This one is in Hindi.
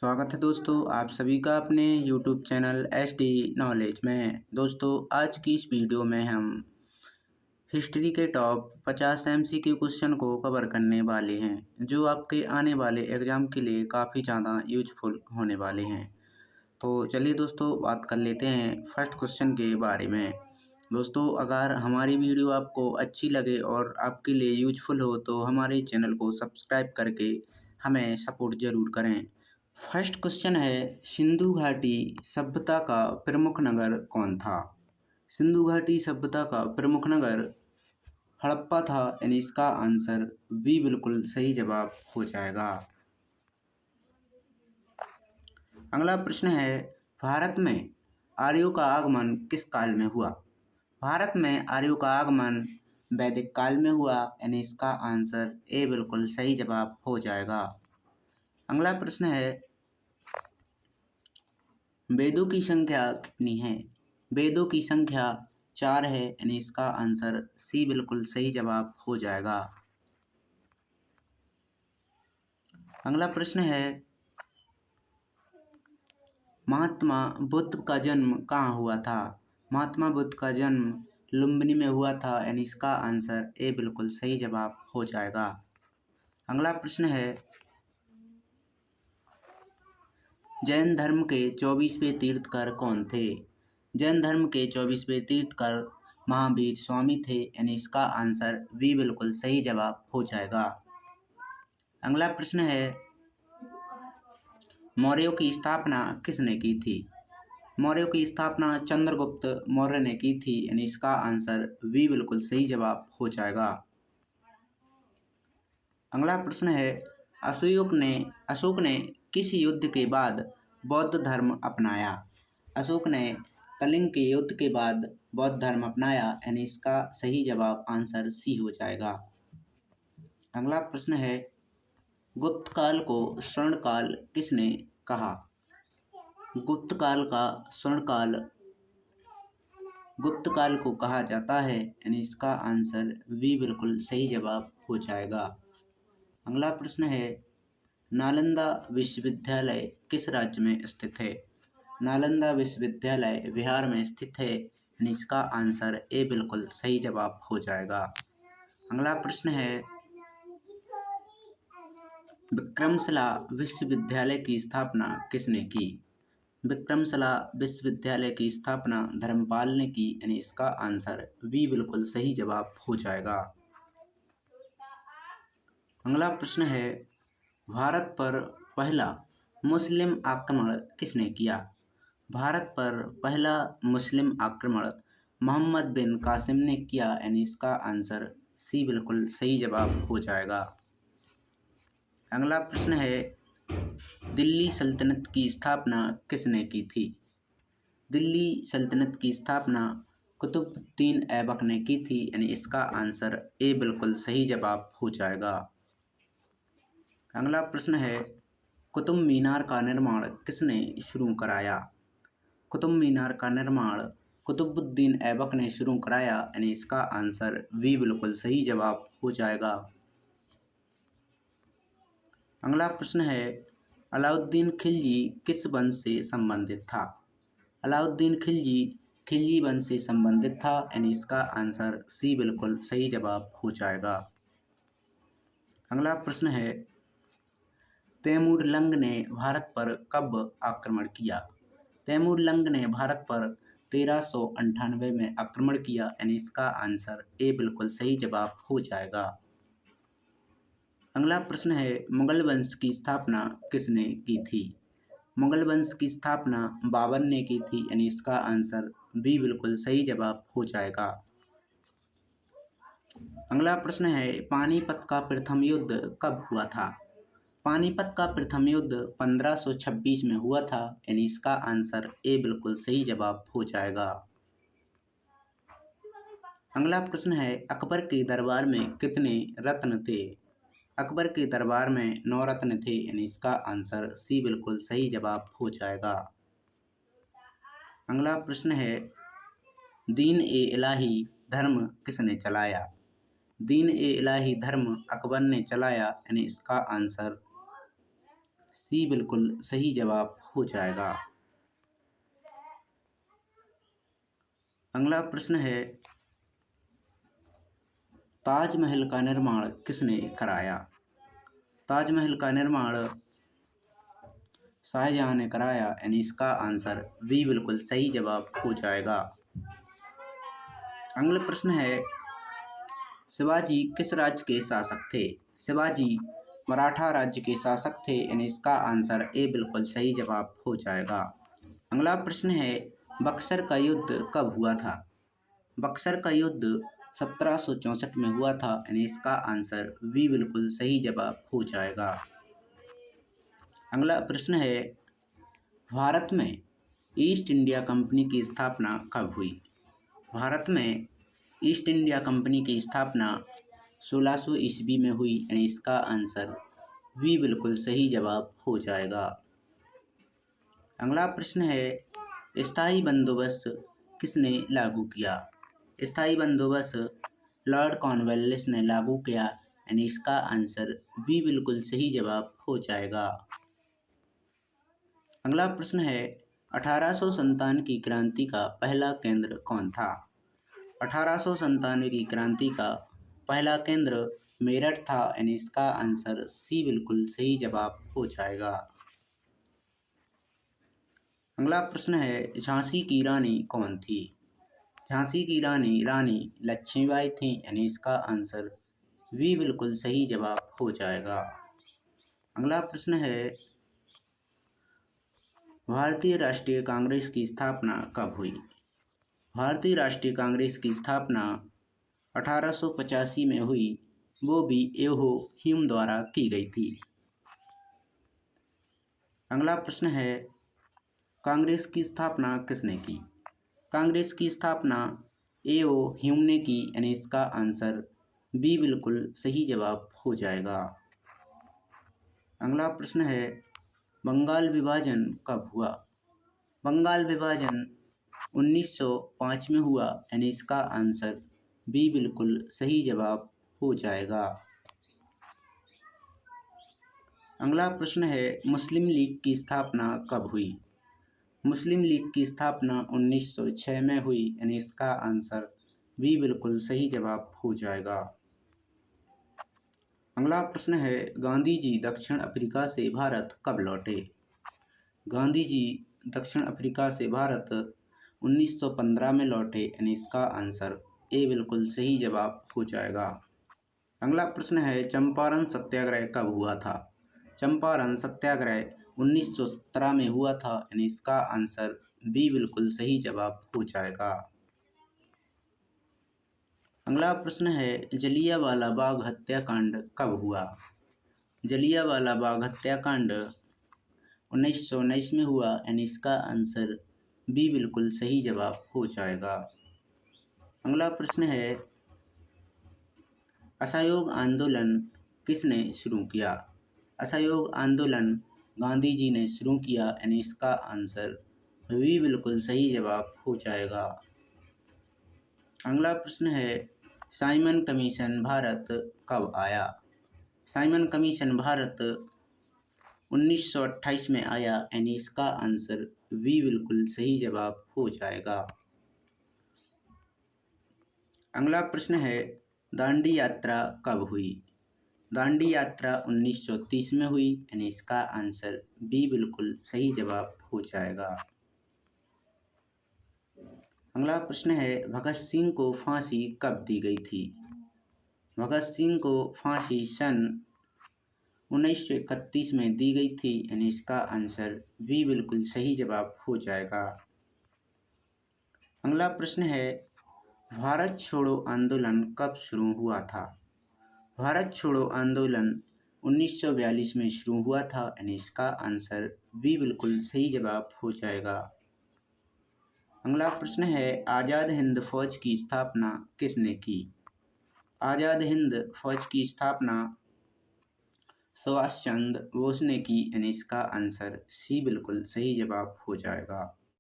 स्वागत है दोस्तों आप सभी का अपने YouTube चैनल SD नॉलेज में। दोस्तों आज की इस वीडियो में हम हिस्ट्री के टॉप 50 MCQ क्वेश्चन को कवर करने वाले हैं जो आपके आने वाले एग्ज़ाम के लिए काफ़ी ज़्यादा यूजफुल होने वाले हैं। तो चलिए दोस्तों बात कर लेते हैं फर्स्ट क्वेश्चन के बारे में। दोस्तों अगर हमारी वीडियो आपको अच्छी लगे और आपके लिए यूजफुल हो तो हमारे चैनल को सब्सक्राइब करके हमें सपोर्ट ज़रूर करें। फर्स्ट क्वेश्चन है सिंधु घाटी सभ्यता का प्रमुख नगर कौन था? सिंधु घाटी सभ्यता का प्रमुख नगर हड़प्पा था यानी इसका आंसर बी बिल्कुल सही जवाब हो जाएगा। अगला प्रश्न है भारत में आर्यों का आगमन किस काल में हुआ? भारत में आर्यों का आगमन वैदिक काल में हुआ यानी इसका आंसर ए बिल्कुल सही जवाब हो जाएगा। अगला प्रश्न है वेदों की संख्या कितनी है? वेदों की संख्या 4 है यानी इसका आंसर सी बिल्कुल सही जवाब हो जाएगा। अगला प्रश्न है महात्मा बुद्ध का जन्म कहाँ हुआ था? महात्मा बुद्ध का जन्म लुम्बिनी में हुआ था यानी इसका आंसर ए बिल्कुल सही जवाब हो जाएगा। अगला प्रश्न है जैन धर्म के 24वें तीर्थकर कौन थे? जैन धर्म के 24वें तीर्थकर महावीर स्वामी थे यानी इसका आंसर बी बिल्कुल सही जवाब हो जाएगा। अगला प्रश्न है मौर्यों की स्थापना किसने की थी? मौर्यों की स्थापना चंद्रगुप्त मौर्य ने की थी यानी इसका आंसर बी बिल्कुल सही जवाब हो जाएगा। अगला प्रश्न है अशोक ने किस युद्ध के बाद बौद्ध धर्म अपनाया? अशोक ने कलिंग के युद्ध के बाद बौद्ध धर्म अपनाया यानी इसका सही जवाब आंसर सी हो जाएगा। अगला प्रश्न है गुप्त काल को स्वर्ण काल किसने कहा? गुप्त काल को कहा जाता है यानी इसका आंसर बी बिल्कुल सही जवाब हो जाएगा। अगला प्रश्न है नालंदा विश्वविद्यालय किस राज्य में स्थित है? नालंदा विश्वविद्यालय बिहार में स्थित है यानी इसका आंसर ए बिल्कुल सही जवाब हो जाएगा। अगला प्रश्न है विक्रमशिला विश्वविद्यालय की स्थापना किसने की? विक्रमशिला विश्वविद्यालय की स्थापना धर्मपाल ने की यानी इसका आंसर बी बिल्कुल सही जवाब हो जाएगा। अगला प्रश्न है भारत पर पहला मुस्लिम आक्रमण किसने किया? भारत पर पहला मुस्लिम आक्रमण मोहम्मद बिन कासिम ने किया यानी इसका आंसर सी बिल्कुल सही जवाब हो जाएगा। अगला प्रश्न है दिल्ली सल्तनत की स्थापना किसने की थी? दिल्ली सल्तनत की स्थापना कुतुबुद्दीन ऐबक ने की थी यानी इसका आंसर ए बिल्कुल सही जवाब हो जाएगा। अगला प्रश्न है कुतुब मीनार का निर्माण किसने शुरू कराया? कुतुब मीनार का निर्माण कुतुबुद्दीन ऐबक ने शुरू कराया यानी इसका आंसर बी बिल्कुल सही जवाब हो जाएगा। अगला प्रश्न है अलाउद्दीन खिलजी किस वंश से संबंधित था? अलाउद्दीन खिलजी वंश से संबंधित था यानी इसका आंसर सी बिल्कुल सही जवाब हो जाएगा। अगला प्रश्न है तैमूर लंग ने भारत पर कब आक्रमण किया? तैमूर लंग ने भारत पर 1398 में आक्रमण किया यानी इसका आंसर ए बिल्कुल सही जवाब हो जाएगा। अगला प्रश्न है मुगल वंश की स्थापना किसने की थी? मुगल वंश की स्थापना बाबर ने की थी यानी इसका आंसर बी बिल्कुल सही जवाब हो जाएगा। अगला प्रश्न है पानीपत का प्रथम युद्ध कब हुआ था? पानीपत का प्रथम युद्ध 1526 में हुआ था यानी इसका आंसर ए बिल्कुल सही जवाब हो जाएगा। अगला प्रश्न है अकबर के दरबार में कितने रत्न थे? अकबर के दरबार में 9 रत्न थे यानी इसका आंसर सी बिल्कुल सही जवाब हो जाएगा। अगला प्रश्न है दीन ए इलाही धर्म किसने चलाया? दीन ए इलाही धर्म अकबर ने चलाया यानी इसका आंसर सी बिल्कुल सही जवाब हो जाएगा। अगला प्रश्न है, ताजमहल का निर्माण किसने कराया? ताजमहल का निर्माण शाहजहां ने कराया, यानी इसका आंसर बी बिल्कुल सही जवाब हो जाएगा। अगला प्रश्न है, शिवाजी किस राज्य के शासक थे? शिवाजी मराठा राज्य के शासक थे, यानी इसका आंसर ए बिल्कुल सही जवाब हो जाएगा। अगला प्रश्न है, बक्सर का युद्ध कब हुआ था? बक्सर का युद्ध 1764 में हुआ था, यानी इसका आंसर बी बिल्कुल सही जवाब हो जाएगा। अगला प्रश्न है, भारत में ईस्ट इंडिया कंपनी की स्थापना कब हुई? भारत में ईस्ट इंडिया कंपनी की स्थापना 1600 ईस्वी में हुई, यानी इसका आंसर बी बिल्कुल सही जवाब हो जाएगा। अगला प्रश्न है, स्थायी बंदोबस्त किसने लागू किया? स्थायी बंदोबस्त लॉर्ड कॉर्नवालिस ने लागू किया, यानी इसका आंसर बी बिल्कुल सही जवाब हो जाएगा। अगला प्रश्न है, 1897 की क्रांति का पहला केंद्र कौन था? 1897 की क्रांति का पहला केंद्र मेरठ था, यानी इसका आंसर सी बिल्कुल सही जवाब हो जाएगा। अगला प्रश्न है, झांसी की रानी कौन थी? झांसी की रानी लक्ष्मीबाई थी, यानी इसका आंसर बी बिल्कुल सही जवाब हो जाएगा। अगला प्रश्न है, भारतीय राष्ट्रीय कांग्रेस की स्थापना कब हुई? भारतीय राष्ट्रीय कांग्रेस की स्थापना 1885 में हुई, वो भी एहो ह्यूम द्वारा की गई थी। अगला प्रश्न है, कांग्रेस की स्थापना किसने की? कांग्रेस की स्थापना एओ ह्यूम ने की, यानी इसका आंसर बी बिल्कुल सही जवाब हो जाएगा। अगला प्रश्न है, बंगाल विभाजन कब हुआ? बंगाल विभाजन 1905 में हुआ, यानी इसका आंसर बी बिल्कुल सही जवाब हो जाएगा। अगला प्रश्न है, मुस्लिम लीग की स्थापना कब हुई? मुस्लिम लीग की स्थापना 1906 में हुई, यानी इसका आंसर बी बिल्कुल सही जवाब हो जाएगा। अगला प्रश्न है, गांधी जी दक्षिण अफ्रीका से भारत कब लौटे? गांधी जी दक्षिण अफ्रीका से भारत 1915 में लौटे, यानी इसका आंसर ए बिल्कुल सही जवाब हो जाएगा। अगला प्रश्न है, चंपारण सत्याग्रह कब हुआ था? चंपारण सत्याग्रह 1917 में हुआ था, यानी इसका आंसर बी बिल्कुल सही जवाब हो जाएगा। अगला प्रश्न है, जलियांवाला बाग हत्याकांड कब हुआ? जलियांवाला बाग हत्याकांड 1919 में हुआ, यानी इसका आंसर बी बिल्कुल सही जवाब हो जाएगा। अगला प्रश्न है, असहयोग आंदोलन किसने शुरू किया? असहयोग आंदोलन गांधी जी ने शुरू किया, यानी इसका आंसर भी बिल्कुल सही जवाब हो जाएगा। अगला प्रश्न है, साइमन कमीशन भारत कब आया? साइमन कमीशन भारत 1928 में आया, यानी इसका आंसर भी बिल्कुल सही जवाब हो जाएगा। अगला प्रश्न है, दांडी यात्रा कब हुई? दांडी यात्रा 1930 में हुई, यानी इसका आंसर बी बिल्कुल सही जवाब हो जाएगा। अगला प्रश्न है, भगत सिंह को फांसी कब दी गई थी? भगत सिंह को फांसी सन 1931 में दी गई थी, यानी इसका आंसर बी बिल्कुल सही जवाब हो जाएगा। अगला प्रश्न है, भारत छोड़ो आंदोलन कब शुरू हुआ था? भारत छोड़ो आंदोलन 1942 में शुरू हुआ था, यानी इसका आंसर बी बिल्कुल सही जवाब हो जाएगा। अगला प्रश्न है, आज़ाद हिंद फौज की स्थापना किसने की? आज़ाद हिंद फौज की स्थापना सुभाष चंद्र बोस ने की, यानी इसका आंसर सी बिल्कुल सही जवाब हो जाएगा।